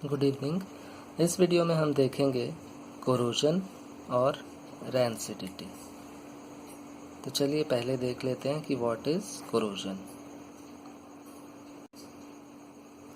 Good evening. इस video में हम देखेंगे कोरोजन और रैंसिडिटी। तो चलिए पहले देख लेते हैं कि व्हाट इज़ कोरोजन।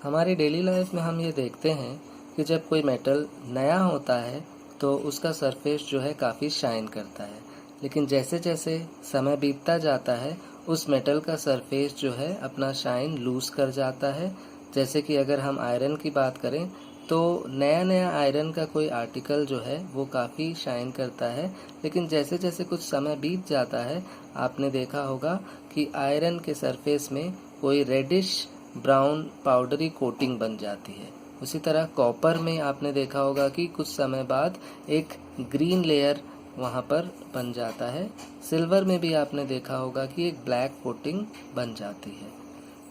हमारी डेली लाइफ में हम ये देखते हैं कि जब कोई मेटल नया होता है तो उसका सरफेस जो है काफ़ी शाइन करता है, लेकिन जैसे जैसे समय बीतता जाता है उस मेटल का सरफेस जो है अपना शाइन लूज कर जाता है। जैसे कि अगर हम आयरन की बात करें तो नया नया आयरन का कोई आर्टिकल जो है वो काफ़ी शाइन करता है, लेकिन जैसे जैसे कुछ समय बीत जाता है आपने देखा होगा कि आयरन के सरफेस में कोई रेडिश ब्राउन पाउडरी कोटिंग बन जाती है। उसी तरह कॉपर में आपने देखा होगा कि कुछ समय बाद एक ग्रीन लेयर वहाँ पर बन जाता है। सिल्वर में भी आपने देखा होगा कि एक ब्लैक कोटिंग बन जाती है।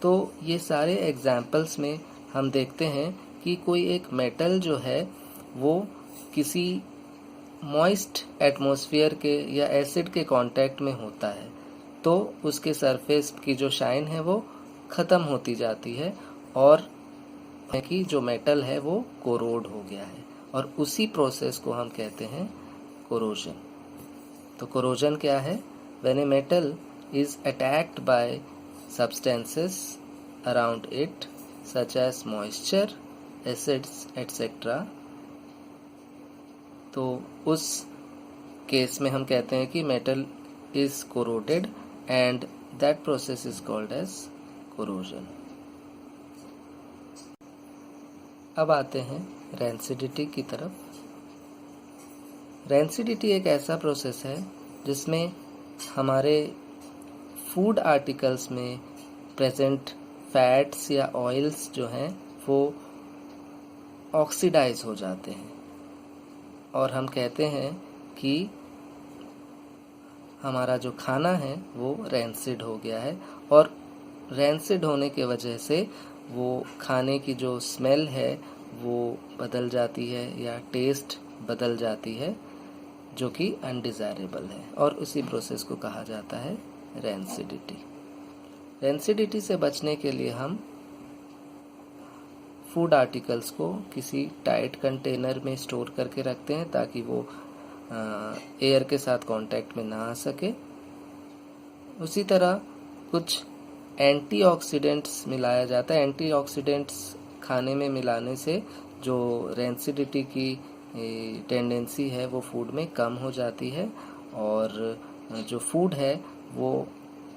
तो ये सारे एग्जाम्पल्स में हम देखते हैं कि कोई एक मेटल जो है वो किसी मॉइस्ट एटमॉस्फेयर के या एसिड के कांटेक्ट में होता है तो उसके सरफेस की जो शाइन है वो ख़त्म होती जाती है और कि जो मेटल है वो कोरोड हो गया है, और उसी प्रोसेस को हम कहते हैं कोरोजन। तो कोरोजन क्या है? When a metal is attacked by substances around it such as moisture, acids etc. तो उस केस में हम कहते हैं कि metal is corroded and that process is called as corrosion. अब आते हैं रैंसिडिटी की तरफ। रैंसिडिटी एक ऐसा प्रोसेस है जिसमें हमारे फूड आर्टिकल्स में प्रेजेंट फैट्स या ऑयल्स जो हैं वो ऑक्सीडाइज हो जाते हैं और हम कहते हैं कि हमारा जो खाना है वो रैंसिड हो गया है। और रैंसिड होने के वजह से वो खाने की जो स्मेल है वो बदल जाती है या टेस्ट बदल जाती है, जो कि अनडिज़ायरेबल है, और उसी प्रोसेस को कहा जाता है रैंसिडिटी। रैंसिडिटी से बचने के लिए हम फूड आर्टिकल्स को किसी टाइट कंटेनर में स्टोर करके रखते हैं ताकि वो एयर के साथ कांटेक्ट में ना आ सके। उसी तरह कुछ एंटीऑक्सीडेंट्स मिलाया जाता है। एंटीऑक्सीडेंट्स खाने में मिलाने से जो रैंसिडिटी की टेंडेंसी है वो फूड में कम हो जाती है और जो फूड है वो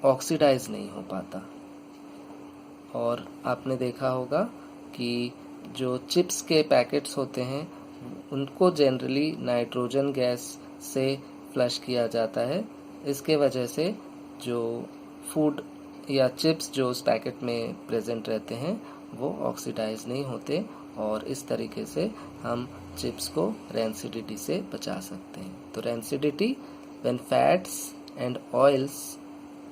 ऑक्सीडाइज नहीं हो पाता। और आपने देखा होगा कि जो चिप्स के पैकेट्स होते हैं उनको जनरली नाइट्रोजन गैस से फ्लश किया जाता है। इसके वजह से जो फूड या चिप्स जो उस पैकेट में प्रेजेंट रहते हैं वो ऑक्सीडाइज नहीं होते, और इस तरीके से हम चिप्स को रैंसिडिटी से बचा सकते हैं। तो rancidity, when fats and oils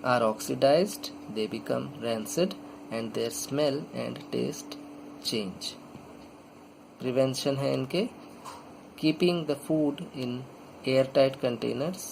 are oxidized, they become rancid and their smell and taste change. Prevention है इनके: keeping the food in airtight containers,